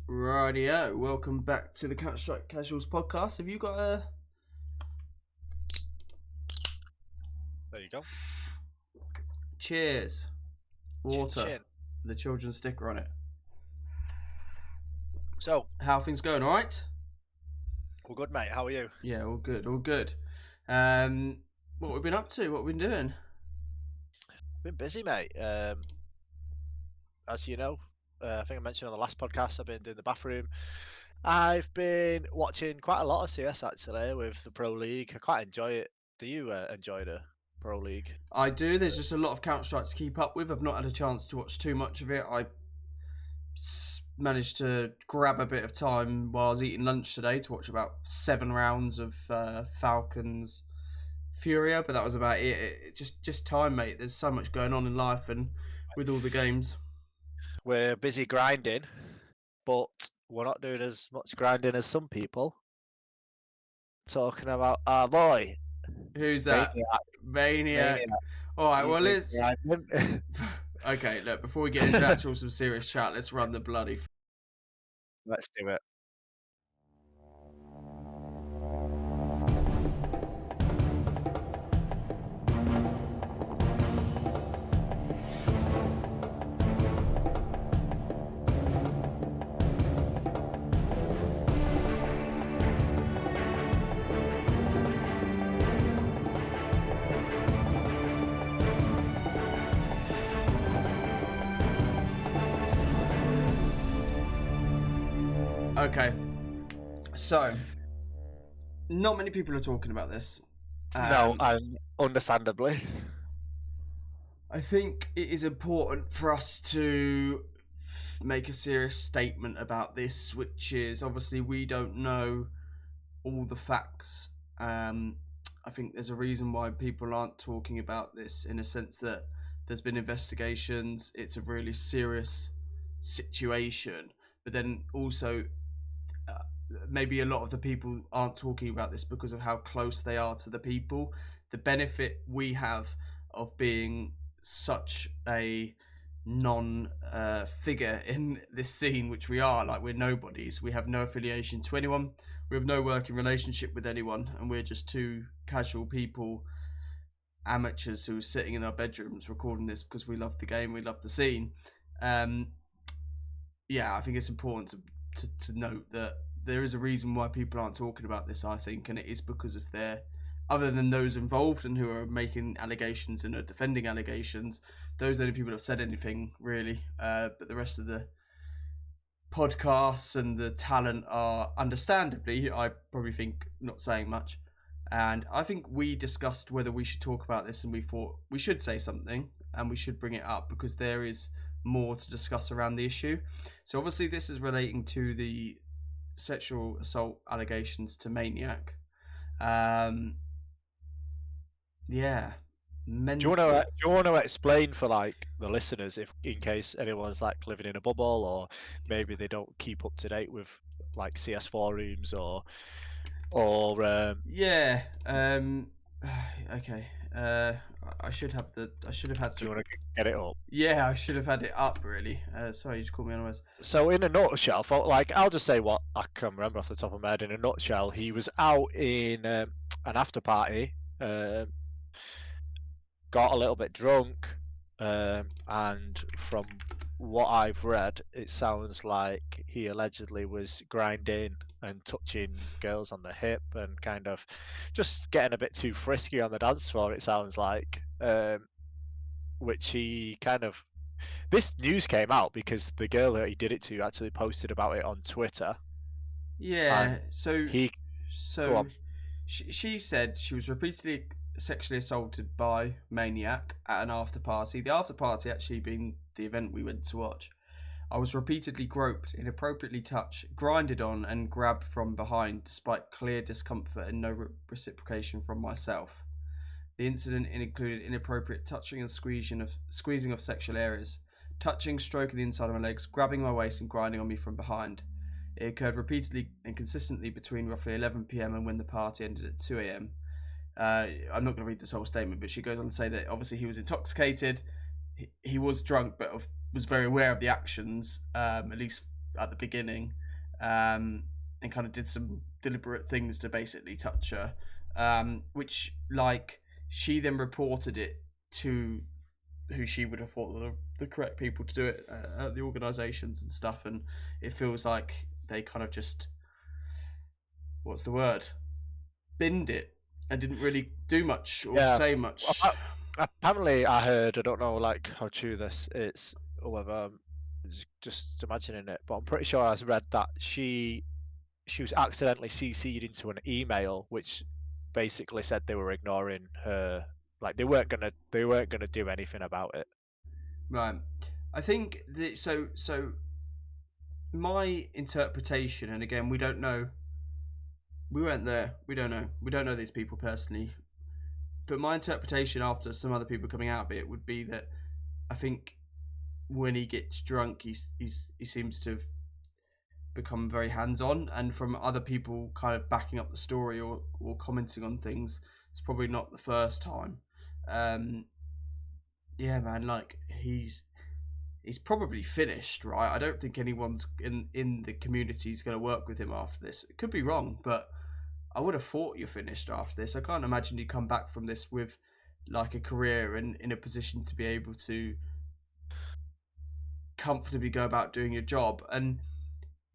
Rightio, welcome back to the CounterStrike Casuals podcast. Have you got a... There you go. Cheers. Water. Chin. The children's sticker on it. So, how are things going, alright? All good, mate. How are you? Yeah, all good, all good. What have we been up to? What have we been doing? Been busy, mate. As you know, I think I mentioned on the last podcast, I've been doing the bathroom. I've been watching quite a lot of CS, actually, with the Pro League. I quite enjoy it. Do you enjoy the Pro League? I do. There's just a lot of Counter-Strike to keep up with. I've not had a chance to watch too much of it. I managed to grab a bit of time while I was eating lunch today to watch about 7 rounds of Falcons Furia, but that was about it. Just time, mate. There's so much going on in life and with all the games. We're busy grinding, but we're not doing as much grinding as some people. Talking about our boy. Who's that? Maniac. All right, well, let's... Okay, look, before we get into actual some serious chat, let's run the bloody... Let's do it. Okay, so not many people are talking about this. No, and understandably. I think it is important for us to make a serious statement about this, which is obviously we don't know all the facts. I think there's a reason why people aren't talking about this, in a sense that there's been investigations, it's a really serious situation, but then also maybe a lot of the people aren't talking about this because of how close they are to the people. The benefit we have of being such a non-figure in this scene, which we are, like, we're nobodies. We have no affiliation to anyone. We have no working relationship with anyone, and we're just two casual people, amateurs who are sitting in our bedrooms recording this because we love the game, we love the scene. Yeah, I think it's important to note that there is a reason why people aren't talking about this, I think, and it is because of their, other than those involved and who are making allegations and are defending allegations, those are the only people that have said anything, really. But the rest of the podcasts and the talent are, understandably, I probably think, not saying much. And I think we discussed whether we should talk about this, and we thought we should say something and we should bring it up because there is more to discuss around the issue. So obviously this is relating to the sexual assault allegations to Maniac. Yeah. Do you want to explain for, like, the listeners, if in case anyone's like living in a bubble, or maybe they don't keep up to date with like CS forums or yeah. Okay. I should have had. Do you want to get it up? Yeah, I should have had it up, really. Sorry, you just called me on words. So in a nutshell, I'll just say what I can remember off the top of my head. In a nutshell, he was out in an after party, got a little bit drunk, and from what I've read, it sounds like he allegedly was grinding and touching girls on the hip and kind of just getting a bit too frisky on the dance floor, it sounds like, which he kind of... This news came out because the girl that he did it to actually posted about it on Twitter. Yeah, she said she was repeatedly sexually assaulted by Maniac at an after party. The after party actually being the event we went to watch. I was repeatedly groped, inappropriately touched, grinded on, and grabbed from behind, despite clear discomfort and no reciprocation from myself. The incident included inappropriate touching and squeezing of sexual areas, touching, stroking the inside of my legs, grabbing my waist, and grinding on me from behind. It occurred repeatedly and consistently between roughly 11 p.m. and when the party ended at 2 a.m. I'm not going to read this whole statement, but she goes on to say that obviously he was intoxicated, he was drunk, but was very aware of the actions, at least at the beginning, and kind of did some deliberate things to basically touch her, which like she then reported it to who she would have thought were the correct people to do it at the organisations and stuff, and it feels like they kind of just, what's the word, binned it and didn't really do much or Yeah. say much. Apparently, I heard. I don't know, like how true this is, or whether I'm just imagining it. But I'm pretty sure I read that she was accidentally CC'd into an email, which basically said they were ignoring her. Like they weren't gonna do anything about it. Right. I think so my interpretation, and again, we don't know, we weren't there, we don't know these people personally, but my interpretation after some other people coming out of it would be that I think when he gets drunk, he seems to have become very hands on, and from other people kind of backing up the story or commenting on things, it's probably not the first time. Um, yeah, man, like he's probably finished, right? I don't think anyone's in the community is going to work with him after this. It could be wrong, but I would have thought you're finished after this. I can't imagine you come back from this with like a career and in a position to be able to comfortably go about doing your job. And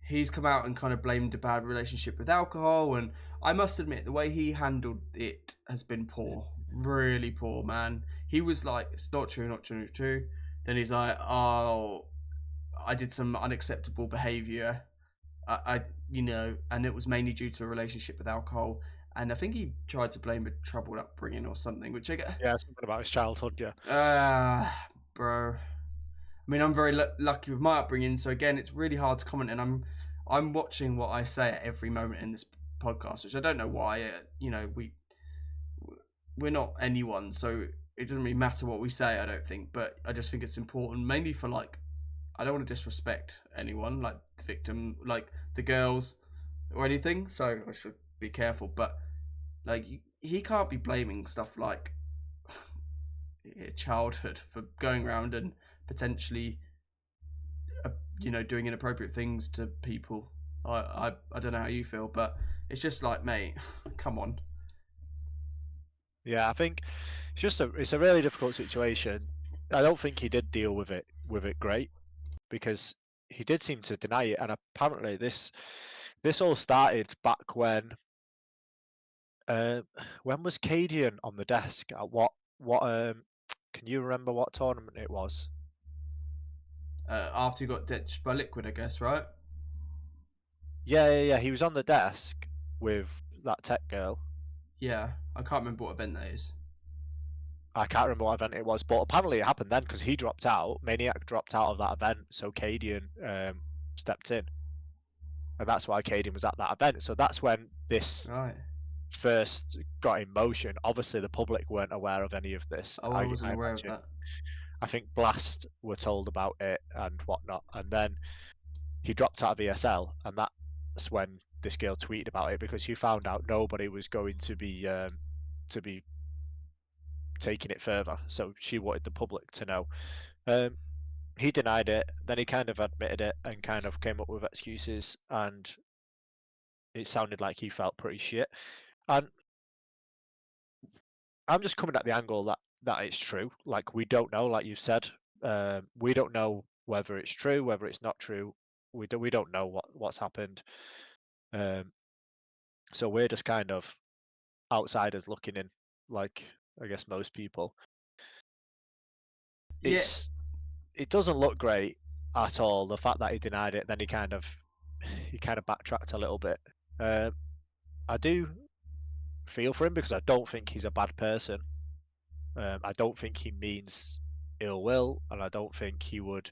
he's come out and kind of blamed a bad relationship with alcohol, and I must admit the way he handled it has been poor, really poor, man. He was like, it's not true, not true, not true. Then he's like, oh, I did some unacceptable behavior, I and it was mainly due to a relationship with alcohol. And I think he tried to blame a troubled upbringing or something, which I get. Yeah, something about his childhood. Yeah. Bro. I mean, I'm very lucky with my upbringing, so again, it's really hard to comment. And I'm watching what I say at every moment in this podcast, which I don't know why. We're not anyone, so it doesn't really matter what we say. I don't think, but I just think it's important, mainly for like, I don't want to disrespect anyone, like the victim, like the girls or anything. So I should be careful. But like, he can't be blaming stuff like childhood for going around and potentially, doing inappropriate things to people. I don't know how you feel, but it's just like, mate, come on. Yeah, I think it's a really difficult situation. I don't think he did deal with it great, because he did seem to deny it, and apparently this all started back uh, when was Cadian on the desk at what can you remember what tournament it was? After you got ditched by Liquid, I guess, right? Yeah, he was on the desk with that tech girl. Yeah, I can't remember what event that is. I can't remember what event it was, but apparently it happened then because he dropped out. Maniac dropped out of that event, so Cadian stepped in, and that's why Cadian was at that event. So that's when this Right. first got in motion. Obviously, the public weren't aware of any of this. Oh, I I wasn't aware of imagine. that. I think Blast were told about it and whatnot, and then he dropped out of ESL, and that's when this girl tweeted about it, because she found out nobody was going to be taking it further, so she wanted the public to know. He denied it, then he kind of admitted it and kind of came up with excuses, and it sounded like he felt pretty shit. And I'm just coming at the angle that it's true. Like, we don't know, like you've said, we don't know whether it's true, whether it's not true. We don't know what's happened. Um, so we're just kind of outsiders looking in, like I guess most people. Yeah, It doesn't look great at all. The fact that he denied it, then he kind of backtracked a little bit. I do feel for him because I don't think he's a bad person. I don't think he means ill will, and I don't think he would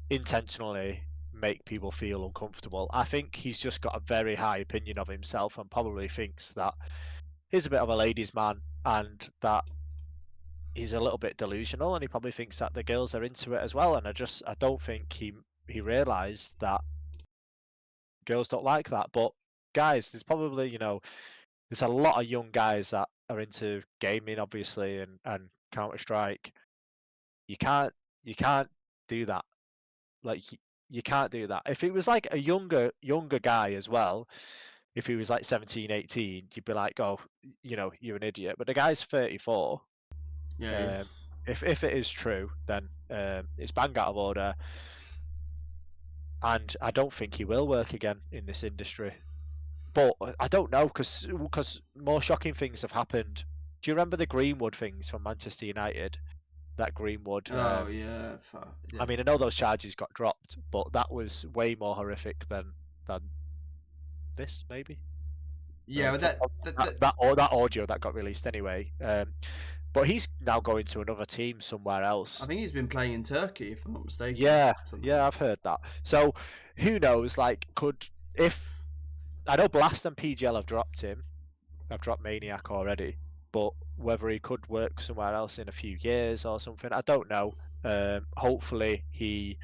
intentionally make people feel uncomfortable. I think he's just got a very high opinion of himself and probably thinks that he's a bit of a ladies' man and that he's a little bit delusional, and he probably thinks that the girls are into it as well. And I don't think he realised that girls don't like that. But guys, there's probably there's a lot of young guys that are into gaming, obviously, and CounterStrike. You can't you can't do that. Like, you can't do that. If it was like a younger guy as well, if he was like 17, 18, you'd be like, oh, you're an idiot. But the guy's 34. Yeah, yeah. Um, if it is true, then it's bang out of order, and I don't think he will work again in this industry. But I don't know because more shocking things have happened. Do you remember the Greenwood things from Manchester United? That Greenwood. Oh yeah, I yeah. mean, I know those charges got dropped, but that was way more horrific than this, maybe. Yeah, but From that that audio that got released anyway. But he's now going to another team somewhere I else. think he's been playing in Turkey, if I'm not mistaken. Yeah, Something like yeah, I've heard that. So who knows? Like, if I know Blast and PGL have dropped him, I've dropped Maniac already, but whether he could work somewhere else in a few years or something, I don't know. Hopefully he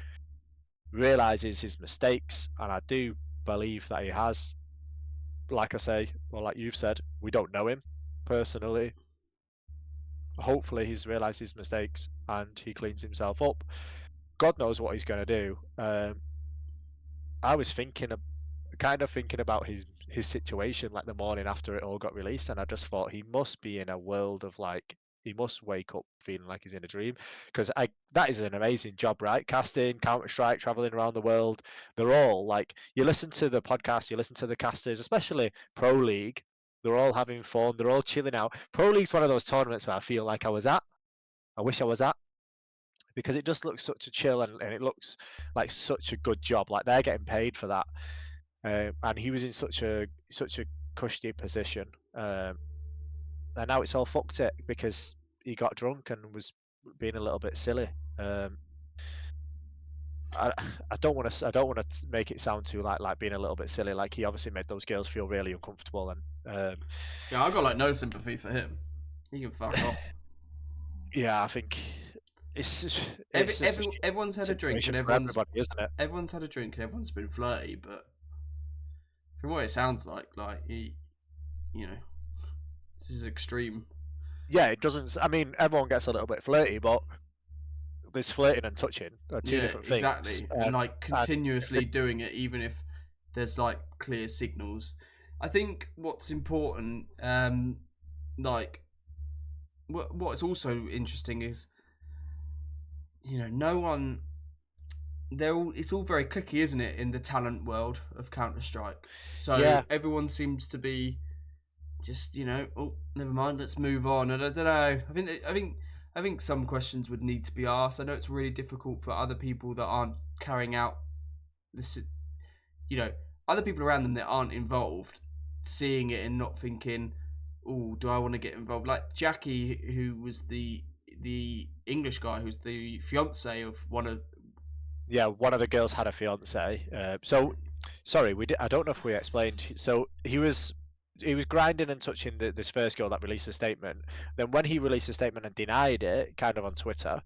realizes his mistakes, and I do believe that he has. Like I say, or like you've said, we don't know him personally. Hopefully he's realized his mistakes and he cleans himself up. God knows what he's going to do. I was kind of thinking about his situation like the morning after it all got released, and I just thought he must be in a world of like, he must wake up feeling like he's in a dream, because I that is an amazing job, right? Casting, CounterStrike, traveling around the world. They're all like, you listen to the podcast, you listen to the casters, especially Pro League. They're all having fun. They're all chilling out. Pro League's one of those tournaments where I feel like I was at. I wish I was at, because it just looks such a chill, and it looks like such a good job. Like they're getting paid for that, and he was in such a cushy position, and now it's all fucked it because he got drunk and was being a little bit silly. Um, I, I don't want to make it sound too like being a little bit silly. Like he obviously made those girls feel really uncomfortable, and yeah, I got like no sympathy for him. He can fuck off. yeah, I think it's Every, it's just a every, shit everyone's had a drink situation and for everybody, isn't it? everyone's had a drink and everyone's been flirty, but from what it sounds like he, you know, this is extreme. Yeah, it doesn't. I mean, everyone gets a little bit flirty, but this flirting and touching are two Yeah, different things. exactly, and like And continuously doing it, even if there's like clear signals. I think what's important, like what's also interesting is, no one. It's all very clicky, isn't it, in the talent world of CounterStrike? So yeah, everyone seems to be just, oh, never mind, let's move on. And I don't know. I think some questions would need to be asked. I know it's really difficult for other people that aren't carrying out this, other people around them that aren't involved, seeing it and not thinking, oh, do I want to get involved? Like Jackie, who was the English guy, who's the fiance of one of. yeah. One of the girls had a fiance. So sorry, we did. I don't know if we explained. So he was grinding and touching this first girl that released a statement. Then when he released a statement and denied it, kind of on Twitter,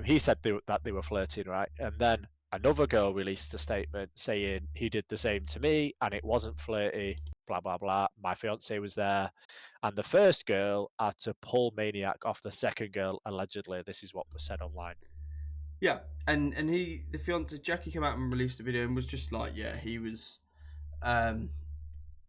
he said that they were flirting, right? And then another girl released a statement saying he did the same to me and it wasn't flirty, blah blah blah. My fiance was there, and the first girl had to pull Maniac off the second girl allegedly. This is what was said online. Yeah, and the fiance Jackie came out and released a video and was just like, yeah, he was um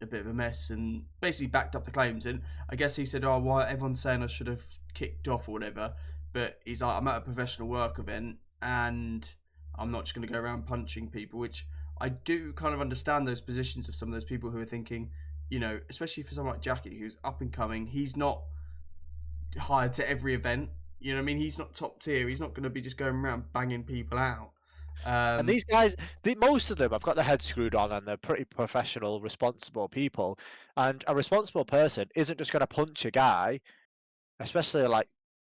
a bit of a mess and basically backed up the claims. And I guess he said, oh, why everyone's saying I should have kicked off or whatever. But he's like, I'm at a professional work event and I'm not just going to go around punching people, which I do kind of understand those positions of some of those people who are thinking, especially for someone like Jackie, who's up and coming, he's not hired to every event. You know what I mean? He's not top tier. He's not going to be just going around banging people out. And these guys, most of them have got their heads screwed on, and they're pretty professional, responsible people. And a responsible person isn't just going to punch a guy, especially like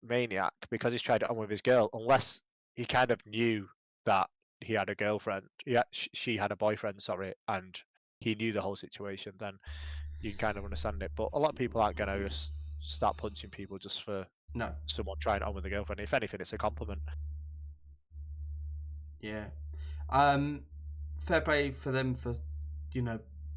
Maniac, because he's tried it on with his girl, unless he kind of knew that he had a girlfriend. Yeah, she had a boyfriend, sorry, and he knew the whole situation. Then you can kind of understand it. But a lot of people aren't going to just start punching people just for No. someone trying it on with a girlfriend. If anything, it's a compliment. Yeah. Fair play for them for,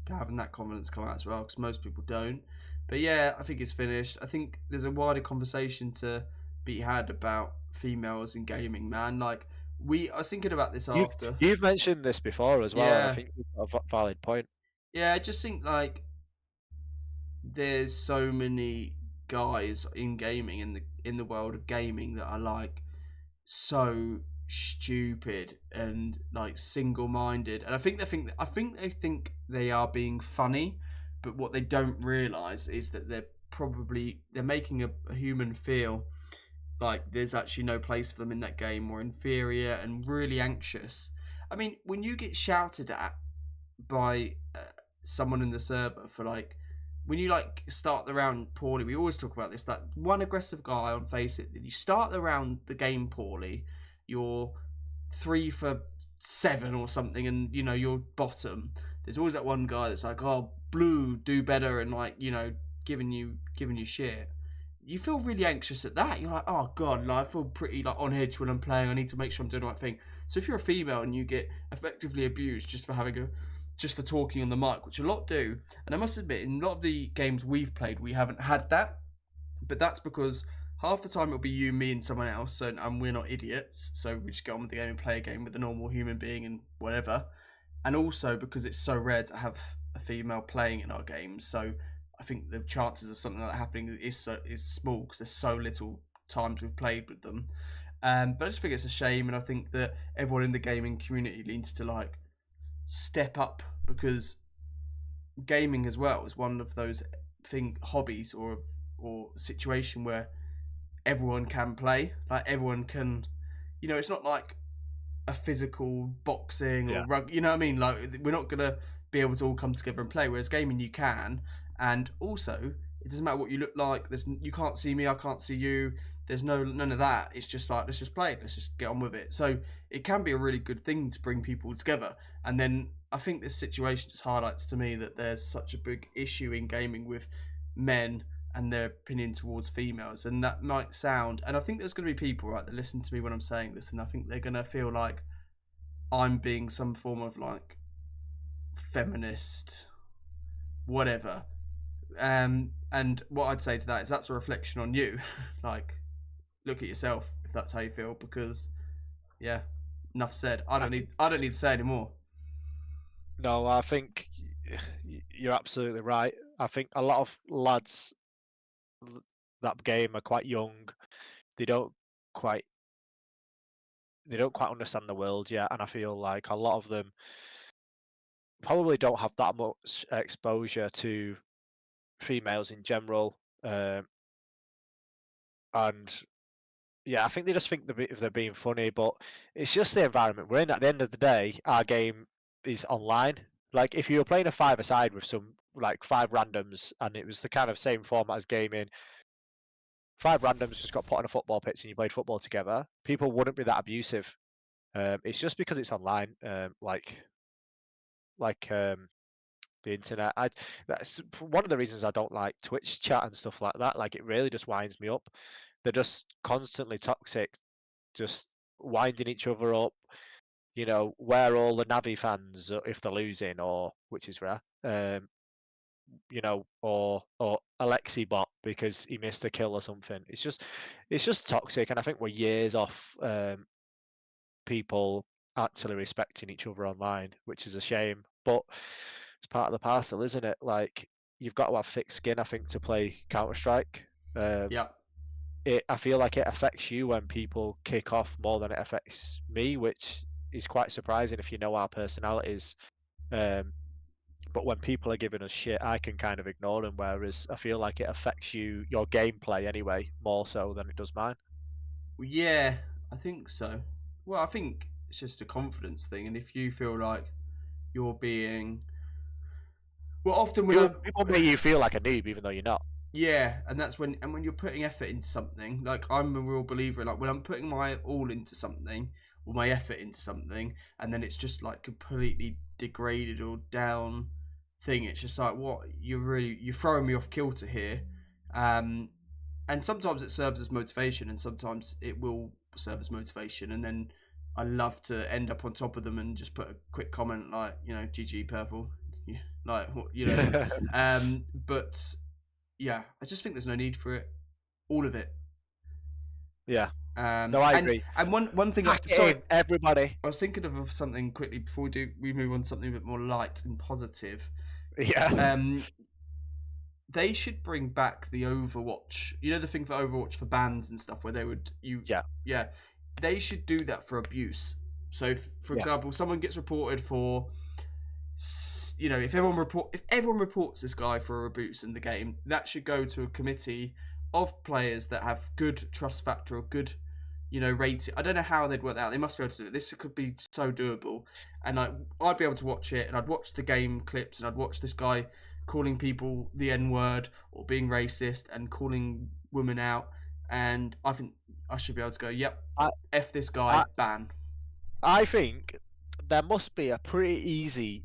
having that confidence come out as well, because most people don't. But yeah, I think it's finished. I think there's a wider conversation to be had about females in gaming, man. Like, I was thinking about this You've after. you've mentioned this before as well, and I Yeah, think you've got a valid point. yeah. I just think like there's so many guys in gaming in the world of gaming that are like so stupid and like single-minded, and I think they are being funny, but what they don't realize is that they're making a human feel like there's actually no place for them in that game, or inferior and really anxious. I mean, when you get shouted at by someone in the server for like when you like start the round poorly, we always talk about this, that one aggressive guy on Face It, you start the round the game poorly, you're 3 for 7 or something, and you know you're bottom. There's always that one guy that's like, oh, blue, do better, and like, you know, giving you shit. You feel really anxious at that. You're like, oh god, like, I feel pretty like on edge when I'm playing. I need to make sure I'm doing the right thing. So if you're a female and you get effectively abused just for talking on the mic, which a lot do, and I must admit, in a lot of the games we've played, we haven't had that. But that's because half the time it'll be you, me, and someone else, and we're not idiots. So we just get on with the game and play a game with a normal human being and whatever. And also because it's so rare to have a female playing in our games, so I think the chances of something like that happening is small because there's so little times we've played with them. But I just think it's a shame, and I think that everyone in the gaming community needs to like step up, because gaming as well is one of those hobbies or situation where everyone can play. Like everyone can, you know, it's not like a physical boxing or Yeah. rugby. You know what I mean? Like we're not gonna be able to all come together and play. Whereas gaming, you can, and also it doesn't matter what you look like. You can't see me, I can't see you. There's none of that. It's just like, let's just play. Let's just get on with it. So it can be a really good thing to bring people together. And then I think this situation just highlights to me that there's such a big issue in gaming with men and their opinion towards females. And that might sound, and I think there's going to be people, right, that listen to me when I'm saying this, and I think they're going to feel like I'm being some form of like feminist, whatever. And what I'd say to that is that's a reflection on you. Like, look at yourself if that's how you feel, because yeah, enough said. I don't need to say anymore. No, I think you're absolutely right. I think a lot of lads that game are quite young. They don't quite understand the world yet, and I feel like a lot of them probably don't have that much exposure to females in general. And yeah, I think they just think they're being funny, but it's just the environment we're in. At the end of the day, our game is online. Like if you were playing a five-a-side with some like five randoms, and it was the kind of same format as gaming, five randoms just got put on a football pitch and you played football together, people wouldn't be that abusive. It's just because it's online, like the internet. That's one of the reasons I don't like Twitch chat and stuff like that. Like it really just winds me up. They're just constantly toxic, just winding each other up. You know, where all the Navi fans if they're losing, or which is rare. You know, or Alexi bot because he missed a kill or something. It's just toxic, and I think we're years off people actually respecting each other online, which is a shame. But it's part of the parcel, isn't it? Like you've got to have thick skin, I think, to play CounterStrike. Yeah. I feel like it affects you when people kick off more than it affects me, which is quite surprising if you know our personalities. Um, but when people are giving us shit, I can kind of ignore them. Whereas I feel like it affects your gameplay anyway, more so than it does mine. Yeah, I think so. Well, I think it's just a confidence thing, and if you feel like you're being, well, often when People make you feel like a noob, even though you're not. yeah, and that's when you're putting effort into something. Like I'm a real believer in, like when I'm putting my all into something or my effort into something, and then it's just like completely degraded or down thing. It's just like, what, you're throwing me off kilter here. Um, and sometimes it serves as motivation, and sometimes it will serve as motivation, and then I love to end up on top of them and just put a quick comment like, you know, GG purple, like, you know. But yeah, I just think there's no need for it, all of it. Yeah, No, I agree. And one thing, Pack it sorry, in, everybody. I was thinking of something quickly before we move on to something a bit more light and positive. Yeah. They should bring back the Overwatch. You know the thing for Overwatch for bans and stuff where they would yeah. They should do that for abuse. So, for example, someone gets reported for, you know, if everyone reports this guy for abuse in the game, that should go to a committee of players that have good trust factor or good, you know, rating. I don't know how they'd work that out. They must be able to do it. This could be so doable, and I'd be able to watch it, and I'd watch the game clips, and I'd watch this guy calling people the N-word or being racist and calling women out, and I think I should be able to go, yep, F this guy, ban. I think there must be a pretty easy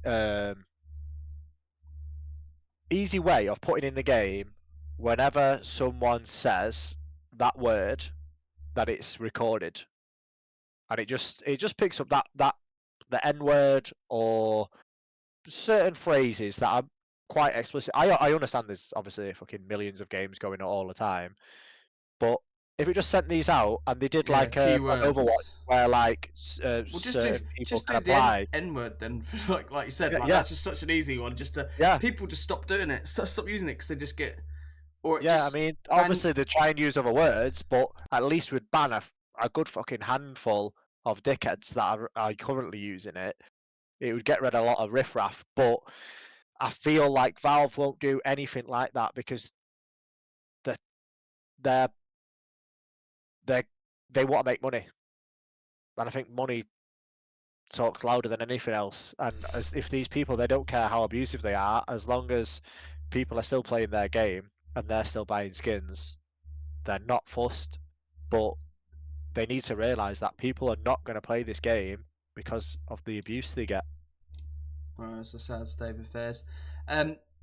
way of putting in the game whenever someone says that word that it's recorded, and it just picks up that the N-word or certain phrases that are quite explicit. I understand there's obviously fucking millions of games going on all the time, but if it just sent these out and they did like an Overwatch where like certain people can apply the N-word then, like you said, that's just such an easy one. Just to people just stop doing it, stop using it because they just get. I mean, obviously they try and use other words, but at least we'd ban a good fucking handful of dickheads that are currently using it. It would get rid of a lot of riffraff, but I feel like Valve won't do anything like that because they want to make money, and I think money talks louder than anything else. And if these people, they don't care how abusive they are, as long as people are still playing their game and they're still buying skins, they're not fussed. But they need to realise that people are not going to play this game because of the abuse they get. Well, it's a sad state of affairs.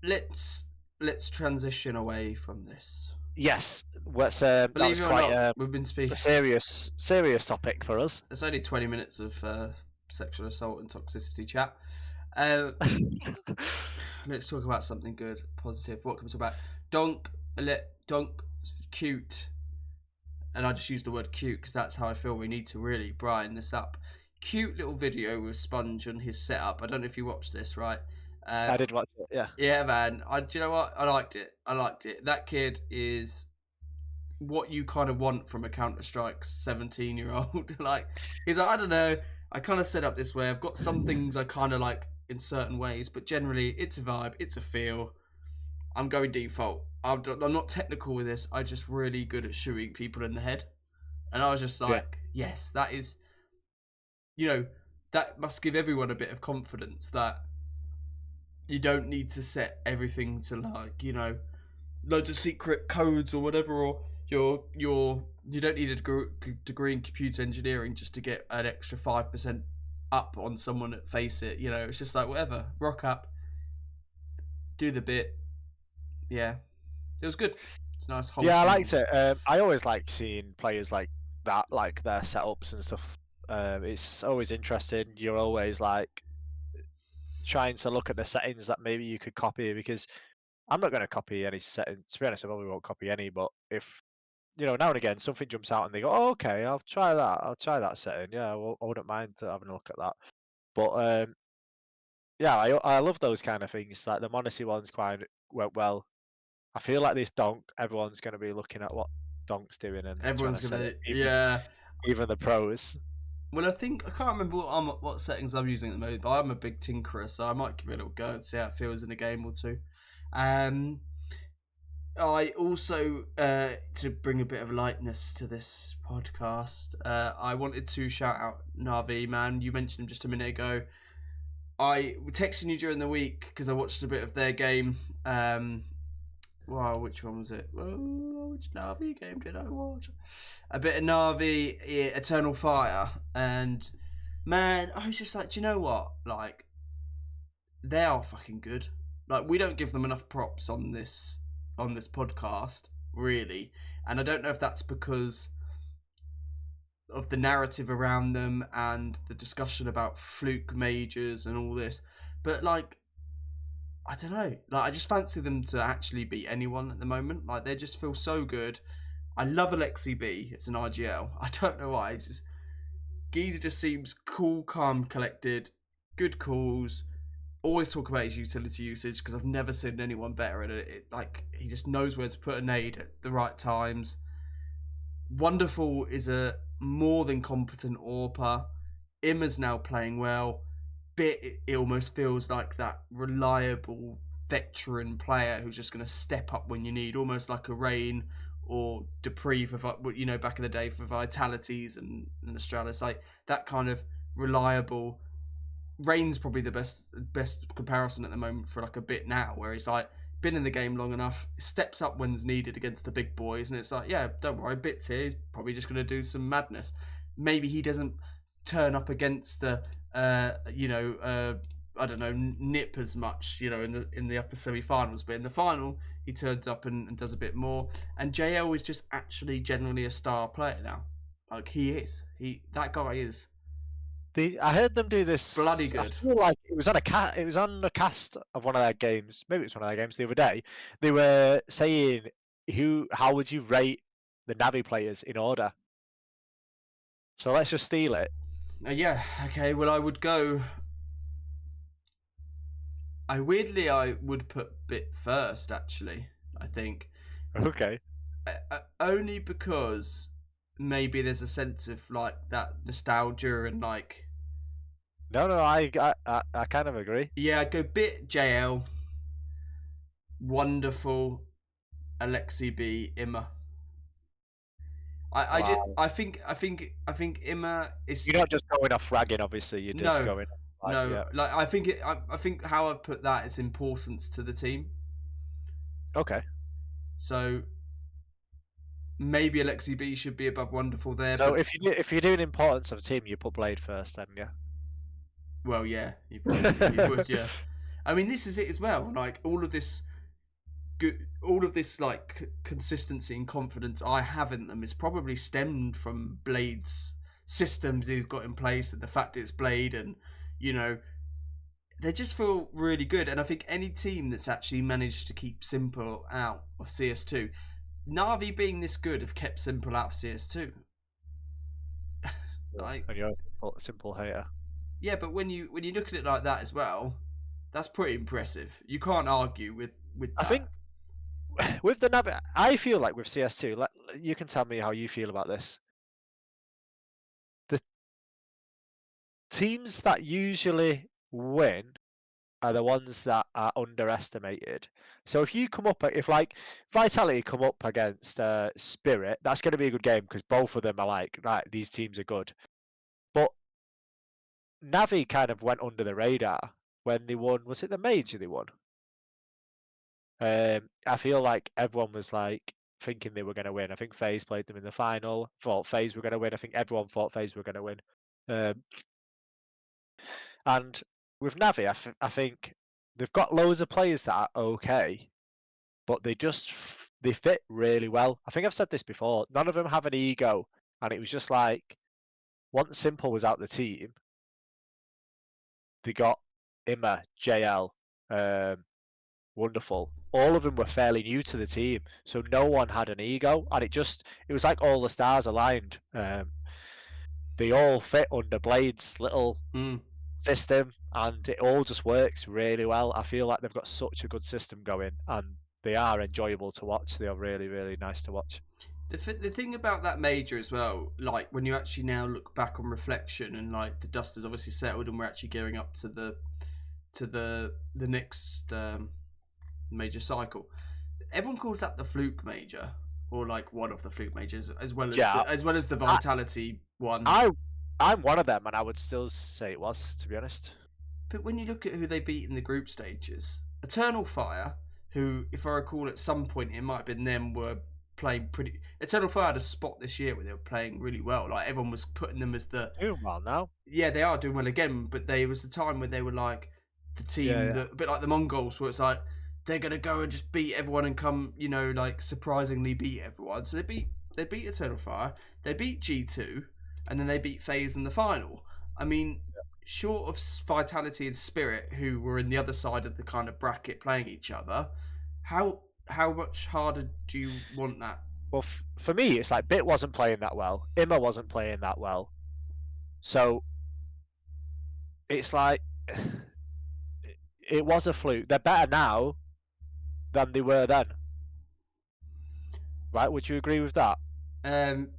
Let's transition away from this. Yes, that was quite we've been speaking a serious topic for us. It's only 20 minutes of sexual assault and toxicity chat. Let's talk about something good, positive. What can we talk about? Donk, cute. And I just use the word cute because that's how I feel we need to really brighten this up. Cute little video with Sponge on his setup. I don't know if you watched this, right? I did watch it, yeah. Yeah, man. Do you know what? I liked it. That kid is what you kind of want from a CounterStrike 17-year-old. Like, he's like, I don't know. I kind of set up this way. I've got some things I kind of like in certain ways, but generally it's a vibe. It's a feel. I'm going default. I'm not technical with this. I'm just really good at shooting people in the head. And I was just like, yes, that is, you know, that must give everyone a bit of confidence that you don't need to set everything to, like, you know, loads of secret codes or whatever, or you don't need a degree in computer engineering just to get an extra 5% up on someone at Face It. You know, it's just like, whatever, rock up, do the bit. Yeah, it was good. It's nice. Wholesome. Yeah, I liked it. I always like seeing players like that, like their setups and stuff. It's always interesting. You're always like trying to look at the settings that maybe you could copy, because I'm not going to copy any settings. To be honest, I probably won't copy any, but if, you know, now and again something jumps out and they go, oh, okay, I'll try that setting. Yeah, I wouldn't mind having a look at that. But yeah, I love those kind of things. Like the Monacy ones went well. I feel like this Donk, everyone's going to be looking at what Donk's doing, and everyone's going to, even the pros. Well, I can't remember what settings I'm using at the moment, but I'm a big tinkerer, so I might give it a little go and see how it feels in a game or two. I also, to bring a bit of lightness to this podcast, I wanted to shout out Navi, man. You mentioned him just a minute ago. I texted you during the week because I watched a bit of their game. Wow, which one was it? Which Navi game did I watch? A bit of Navi, Eternal Fire, and man, I was just like, do you know what? Like, they are fucking good. Like, we don't give them enough props on this podcast, really, and I don't know if that's because of the narrative around them and the discussion about fluke majors and all this, but like, I don't know. Like, I just fancy them to actually beat anyone at the moment. Like, they just feel so good. I love Alexi B as an IGL. I don't know why. It's just Geezer just seems cool, calm, collected, good calls. Always talk about his utility usage because I've never seen anyone better at it. Like he just knows where to put a nade at the right times. Wonderful is a more than competent AWPer. Imma's now playing well. Bit it almost feels like that reliable veteran player who's just going to step up when you need, almost like a Rain or Dupree for back in the day for Vitalities and Astralis, like that kind of reliable. Rain's probably the best comparison at the moment for like a bit now, where he's like been in the game long enough, steps up when's needed against the big boys, and it's like, yeah, don't worry, Bits here, he's probably just going to do some madness. Maybe he doesn't turn up against I don't know, Nip as much, in the upper semi-finals, but in the final he turns up and does a bit more. And JL is just actually generally a star player now. Like he is, that guy is. I heard them do this. Bloody good. I feel like it was on a cast of one of their games. Maybe it was one of their games the other day. They were saying how would you rate the Navi players in order? So let's just steal it. Yeah. Okay. Well, I would go. I would put Bit first. Actually, I think. Okay. Only because maybe there's a sense of like that nostalgia and like. No, I kind of agree. Yeah, I'd go Bit, JL, Wonderful, Alexi B, Imma. I think Imma is. You're not just going off ragging, obviously. You're just going. Like I think how I've put that is importance to the team. Okay. So maybe Alexi B should be above Wonderful there. So if you're doing importance of a team, you put Blade first, then yeah. Well, yeah, you would, yeah. I mean, this is it as well. Like all of this like consistency and confidence I have in them is probably stemmed from Blade's systems he's got in place, and the fact it's Blade, and they just feel really good. And I think any team that's actually managed to keep Simple out of CS2, Navi being this good, have kept Simple out of CS2. Like, and you're a Simple hater. Yeah, but when you look at it like that as well, that's pretty impressive. You can't argue with that. I think with the Navi, I feel like with CS2, you can tell me how you feel about this. The teams that usually win are the ones that are underestimated. So if you come up, if like Vitality come up against Spirit, that's going to be a good game because both of them are like, right, these teams are good. But Navi kind of went under the radar when they won. Was it the Major they won? I feel like everyone was like thinking they were going to win. I think Faze played them in the final, thought Faze were going to win. I think everyone thought Faze were going to win. And with Navi, I think they've got loads of players that are okay, but they fit really well. I think I've said this before. None of them have an ego, and it was just like once Simple was out the team, they got Imma, JL, Wonderful. All of them were fairly new to the team, so no one had an ego, and it was like all the stars aligned. They all fit under Blade's little system, and it all just works really well. I feel like they've got such a good system going, and they are enjoyable to watch. They are really, really nice to watch. The thing about that Major as well, like when you actually now look back on reflection, and like the dust has obviously settled, and we're actually gearing up to the next major cycle. Everyone calls that the Fluke Major, or like one of the Fluke Majors, as well as the Vitality one. I'm one of them, and I would still say it was, to be honest. But when you look at who they beat in the group stages, Eternal Fire, who, if I recall, at some point it might have been them, were playing pretty. Eternal Fire had a spot this year where they were playing really well. Like everyone was putting them as the doing well now. Yeah, they are doing well again. But there was a time where they were like the team that a bit like the Mongols, where it's like they're gonna go and just beat everyone and come, like surprisingly beat everyone. So they beat Eternal Fire, they beat G2, and then they beat Faze in the final. I mean, short of Vitality and Spirit, who were in the other side of the kind of bracket playing each other, how much harder do you want that Well, for me, it's like Bit wasn't playing that well. Imma wasn't playing that well. So it's like it was a fluke. They're better now than they were then. Right? Would you agree with that?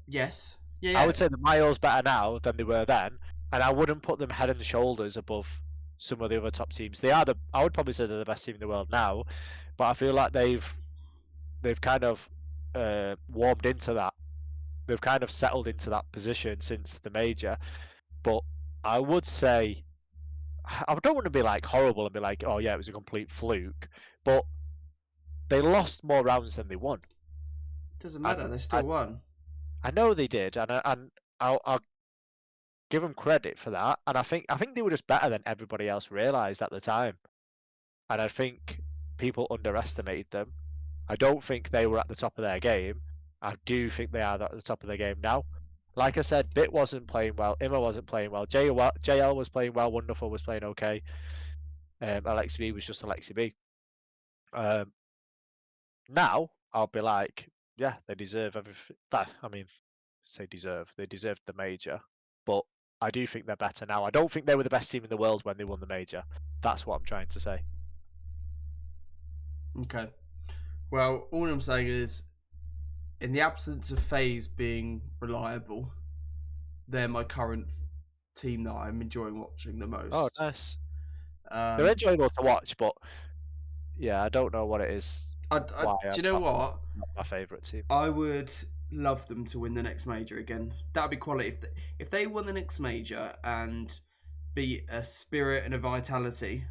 Yes. Yeah, I yeah. would say the Miles better now than they were then, and I wouldn't put them head and shoulders above some of the other top teams. I would probably say they're the best team in the world now, but I feel like they've kind of warmed into that. They've kind of settled into that position since the major. But I would say I don't want to be like horrible and be like, oh yeah, it was a complete fluke, but they lost more rounds than they won. Doesn't And matter. They still won. I know they did, and I'll give them credit for that. And I think they were just better than everybody else realised at the time. And I think people underestimated them. I don't think they were at the top of their game. I do think they are at the top of their game now. Like I said, Bit wasn't playing well. Imma wasn't playing well. JL was playing well. Wonderful was playing okay. Alexi B was just Alexi B. Now I'll be like, yeah, they deserve everything. I mean, say deserve. They deserved the major, but I do think they're better now. I don't think they were the best team in the world when they won the major. That's what I'm trying to say. Okay. Well, all I'm saying is, in the absence of Faze being reliable, they're my current team that I'm enjoying watching the most. Oh, nice. They're enjoyable to watch, but yeah, I don't know what it is. Do you know what? Not my favourite team. I would love them to win the next major again. That'd be quality. If they won the next major and beat a Spirit and a Vitality,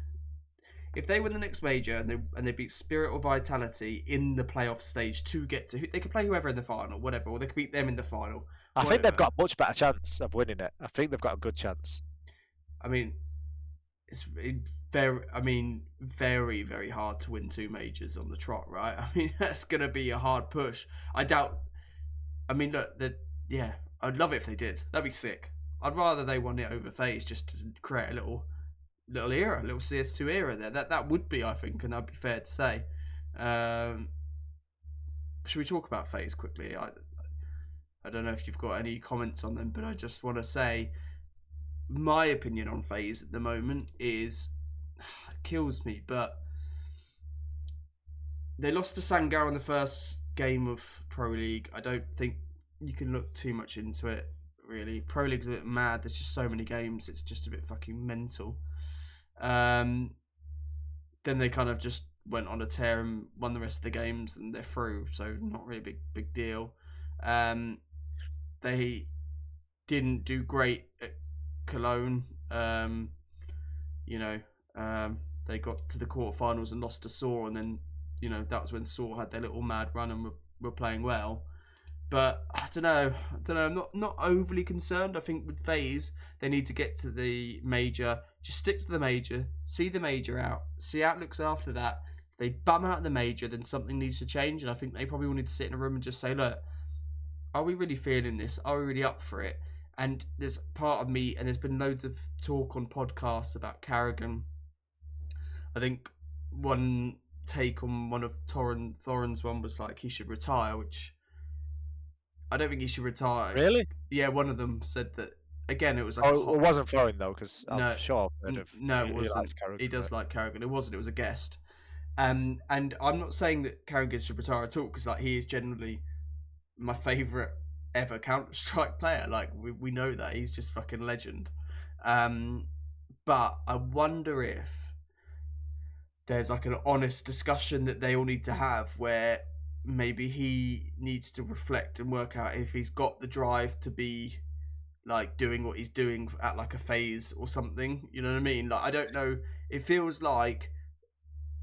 if they win the next major and they beat Spirit or Vitality in the playoff stage to get to, they could play whoever in the final, whatever, or they could beat them in the final. I think they've got a much better chance of winning it. I think they've got a good chance. I mean, it's very, very, very hard to win two majors on the trot, right? I mean, that's gonna be a hard push. I doubt. I mean, look, yeah, I'd love it if they did. That'd be sick. I'd rather they won it over Faze just to create a little era, a little CS2 era there. That would be, I think, and that'd be fair to say. Should we talk about Faze quickly? I don't know if you've got any comments on them, but I just want to say my opinion on Faze at the moment is it kills me, but they lost to Sangar in the first game of Pro League. I don't think you can look too much into it, really. Pro League's a bit mad. There's just so many games. It's just a bit fucking mental. Then they kind of just went on a tear and won the rest of the games, and they're through. So not really a big deal. They didn't do great at Cologne. They got to the quarterfinals and lost to Saw, and then that was when Saw had their little mad run and were playing well. But I don't know. I'm not overly concerned. I think with Faze, they need to get to the major. Just stick to the major. See the major out. See how it looks after that. If they bum out the major, then something needs to change. And I think they probably will need to sit in a room and just say, look, are we really feeling this? Are we really up for it? And there's part of me, and there's been loads of talk on podcasts about Carrigan. I think one take on one of Thorin's one was like he should retire, which I don't think he should retire. Really? Yeah, one of them said that. Again, it was like. Oh, it wasn't Thorin though, because I'm sure I've heard of. No, it wasn't. He does like Carrigan. It wasn't. It was a guest. And I'm not saying that Carrigan should retire at all, because like he is generally my favourite ever CounterStrike player. Like we know that he's just fucking legend. But I wonder if there's like an honest discussion that they all need to have, where maybe he needs to reflect and work out if he's got the drive to be like doing what he's doing at like a Faze or something. You know what I mean? Like I don't know. It feels like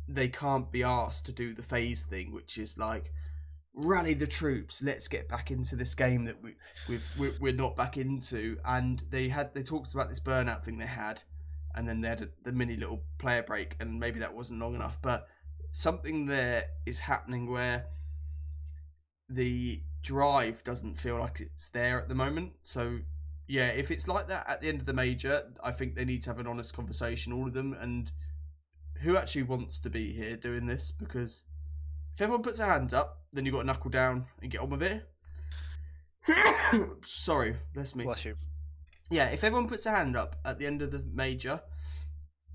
they can't be asked to do the Faze thing, which is like rally the troops. Let's get back into this game that we're not back into. And they talked about this burnout thing they had, and then they had the mini little player break, and maybe that wasn't long enough. But something there is happening where the drive doesn't feel like it's there at the moment. So yeah, if it's like that at the end of the major, I think they need to have an honest conversation, all of them, and who actually wants to be here doing this, because If everyone puts their hands up, then you've got to knuckle down and get on with it. Sorry, bless me. Bless you. Yeah, if everyone puts their hand up at the end of the major,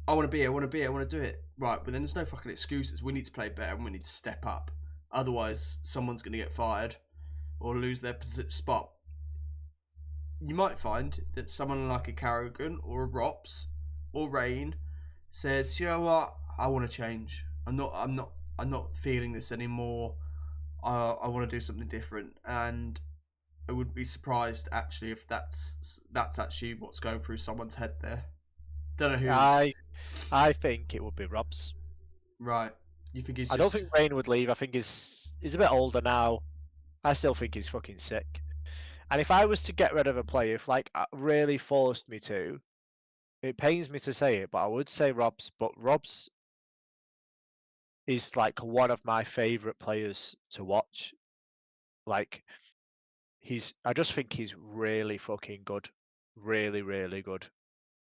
I want to be here, I want to do it. Right, but then there's no fucking excuses. We need to play better and we need to step up. Otherwise, someone's going to get fired or lose their spot. You might find that someone like a Carrigan or a Rops or Rain says, you know what, I want to change. I'm not feeling this anymore. I want to do something different, and I wouldn't be surprised actually if that's actually what's going through someone's head there. Don't know who. I think it would be Rob's. Right. You think he's? I don't think Rain would leave. I think he's a bit older now. I still think he's fucking sick. And if I was to get rid of a player, if like really forced me to, it pains me to say it, but I would say Rob's. But Rob's is like one of my favourite players to watch. Like I just think he's really fucking good, really, really good,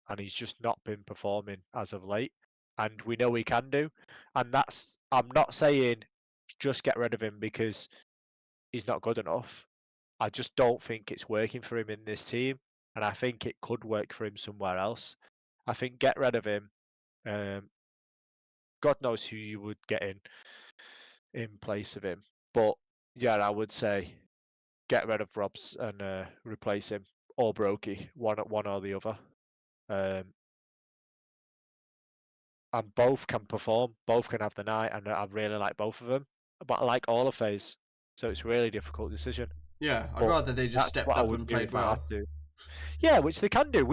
and he's just not been performing as of late. And we know he can do, and I'm not saying just get rid of him because he's not good enough. I just don't think it's working for him in this team, and I think it could work for him somewhere else. I think get rid of him. God knows who you would get in place of him, but yeah, I would say get rid of Robs and replace him or Brokey, one or the other. And both can perform, both can have the night, and I really like both of them. But I like all of Faze, so it's a really difficult decision. Yeah, I'd rather they just stepped up and played well. Yeah, which they can do.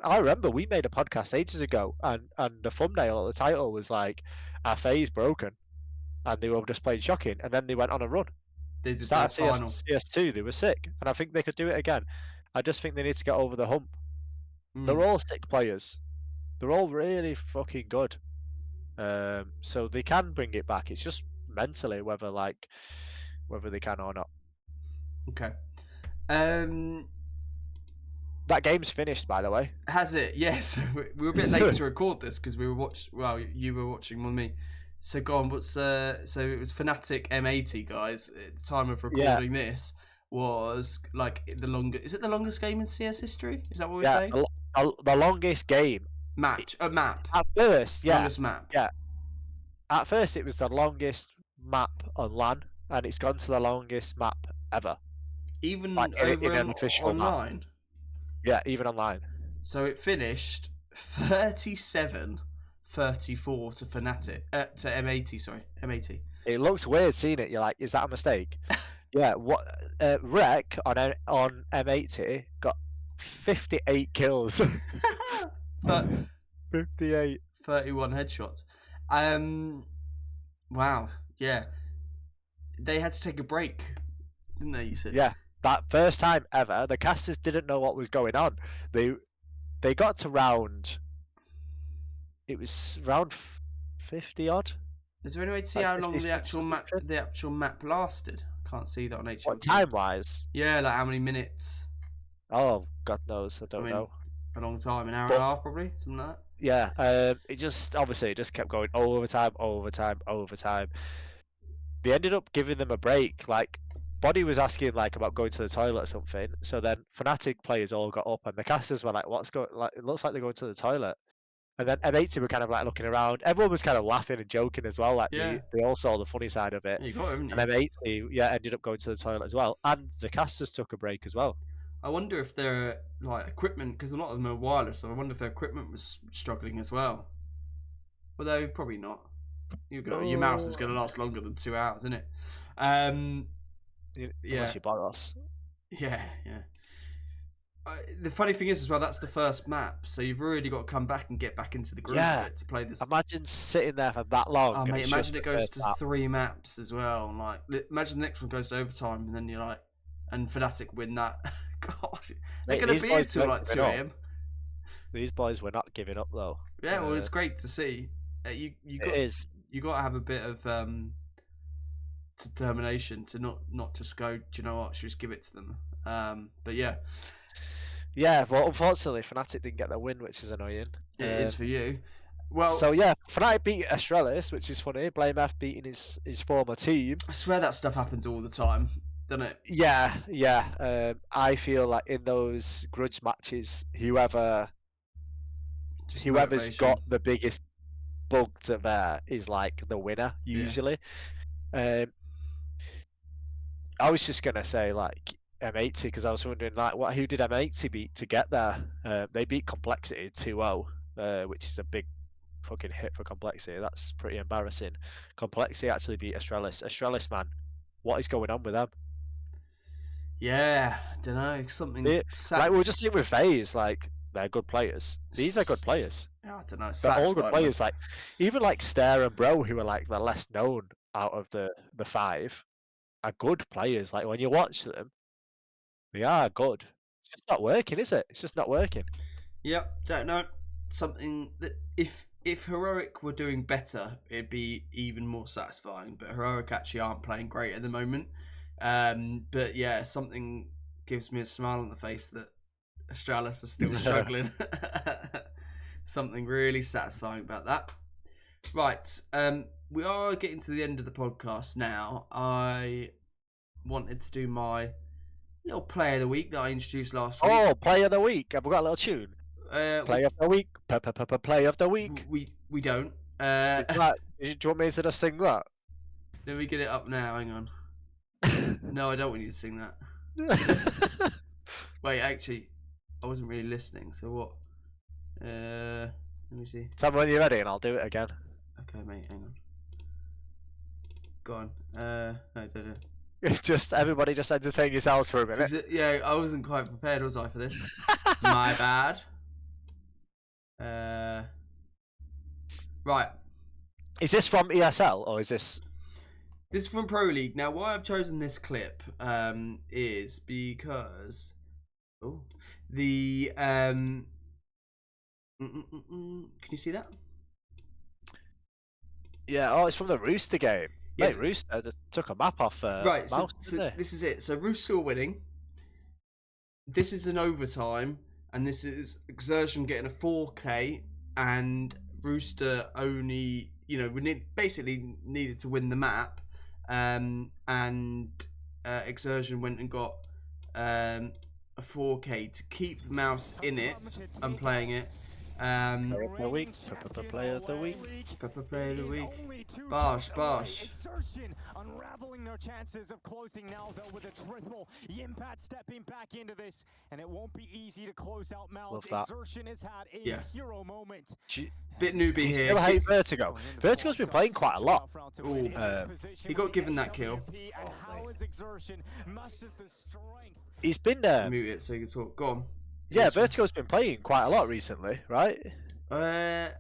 I remember we made a podcast ages ago, and the thumbnail or the title was like, "Our Faze broken," and they were just playing shocking, and then they went on a run. They did Started the final. CS2, they were sick, and I think they could do it again. I just think they need to get over the hump. They're all sick players. They're all really fucking good. So they can bring it back. It's just mentally whether they can or not. Okay. That game's finished, by the way. Has it? Yes. Yeah, we were a bit late to record this because we were you were watching with me. So go on. So it was Fnatic M80, guys. At the time of recording this was like the longest. Is it the longest game in CS history? Is that what we're saying? The longest game. Map. At first, yeah. Longest map. Yeah. At first, it was the longest map on LAN, and it's gone to the longest map ever. Even like, over in an official online. Map. Yeah, even online. So it finished 37-34 to Fnatic to M80. Sorry, M80. It looks weird seeing it. You're like, is that a mistake? Yeah. What? Rec on M80 got 58 kills. But 58. 31 headshots. Wow. Yeah. They had to take a break, didn't they? You said. Yeah. That first time ever, the casters didn't know what was going on. They got to round. It was round 50 odd. Is there any way to see how long the actual map lasted? Can't see that on HLT. What, time wise? Yeah, like how many minutes? Oh, God knows. I don't know. A long time, an hour and a half probably, something like that. Yeah, it just kept going overtime. They ended up giving them a break. Like, Body was asking like about going to the toilet or something. So then Fnatic players all got up, and the casters were like, "What's going? Like, it looks like they're going to the toilet." And then M80 were kind of like looking around. Everyone was kind of laughing and joking as well. Like they all saw the funny side of it. You got it, haven't you? And M80 ended up going to the toilet as well. And the casters took a break as well. I wonder if their like equipment, because a lot of them are wireless, so I wonder if their equipment was struggling as well. Although probably not. Your mouse is going to last longer than 2 hours, isn't it? Unless you borrow us. Yeah. The funny thing is as well, that's the first map, so you've really got to come back and get back into the group to play this. Imagine sitting there for that long. Oh, mate, imagine it goes to 3 maps as well. Like, imagine the next one goes to overtime, and then you're like, and Fnatic win that. God, they're going to be here till like 2 a.m. These boys were not giving up though. Yeah, well, it's great to see. You got to have a bit of determination to not just go, do you know what, should we just give it to them? But yeah. Yeah, well, unfortunately, Fnatic didn't get the win, which is annoying. It is for you. Well, so yeah, Fnatic beat Astralis, which is funny. Blame F beating his former team. I swear that stuff happens all the time, doesn't it? Yeah. I feel like in those grudge matches, whoever's Motivation. got the biggest bug to bear is like the winner usually. I was just gonna say like M80 because I was wondering like who did M80 beat to get there? They beat Complexity 2-0, which is a big fucking hit for Complexity. That's pretty embarrassing. Complexity actually beat Astralis. Astralis, man, what is going on with them? Yeah, don't know, something like we were just saying with Faze, like they're good players. These are good players. I don't know. They're all good players. Like even like Stare and Bro, who are like the less known out of the five, are good players. Like when you watch them, they are good. It's just not working, is it? It's just not working. Yep, don't know. Something that if Heroic were doing better, it'd be even more satisfying. But Heroic actually aren't playing great at the moment. But yeah, something gives me a smile on the face that Astralis are still struggling. Something really satisfying about that. Right, we are getting to the end of the podcast now. I wanted to do my little player of the week that I introduced last week. Oh, player of the week. Have we got a little tune? Player of the week. Play of the week. We don't. Do you want me to just sing that? Let me get it up now. Hang on. No, I don't want you to sing that. Wait, actually, I wasn't really listening. So what? Let me see. Tell me when you're ready, and I'll do it again. Okay, mate. Hang on. Go on. No, don't. Just everybody, just entertain yourselves for a minute. Yeah, I wasn't quite prepared, was I, for this? My bad. Right. Is this from ESL or is this? This is from Pro League. Now, why I've chosen this clip is because the can you see that? Yeah. Oh, it's from the Rooster game. Yeah, Mate, Rooster took a map off. Right. Mouse, so this is it. So Rooster are winning. This is an overtime, and this is Exertion getting a 4K, and Rooster only, we basically needed to win the map, and Exertion went and got a 4K to keep Mouse in it and playing it. Player of the week. Player of the week. Player of the week. Bosh. Exertion unraveling their chances of closing now, though, with a triple. Yimpat stepping back into this, and it won't be easy to close out Mouse. Exertion has had a hero moment. Bit newbie here. Still hate Vertigo. Vertigo's been playing quite a lot. He got given that kill. He's been mute it so you can talk. Go on. Yeah, Vertigo's been playing quite a lot recently, right? I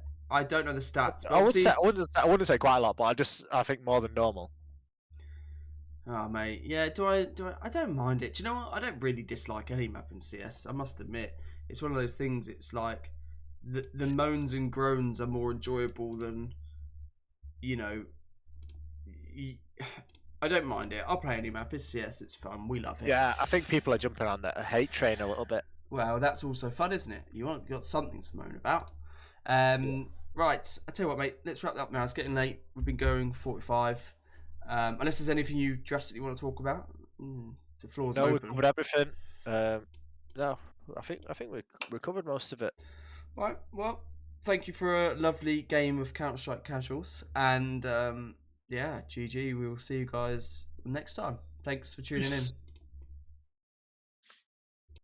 don't know the stats. I wouldn't say quite a lot, but I think more than normal. Oh mate, yeah. I don't mind it. Do you know what? I don't really dislike any map in CS. I must admit, it's one of those things. It's like the moans and groans are more enjoyable than, I don't mind it. I'll play any map. It's CS. It's fun. We love it. Yeah, I think people are jumping on the hate train a little bit. Well, that's also fun, isn't it? You got something to moan about. Right, I tell you what, mate. Let's wrap that up now. It's getting late. We've been going 45. Unless there's anything you drastically want to talk about, the floor's open. No, we covered everything. No, I think we covered most of it. Right. Well, thank you for a lovely game of CounterStrike Casuals, and GG. We will see you guys next time. Thanks for tuning in.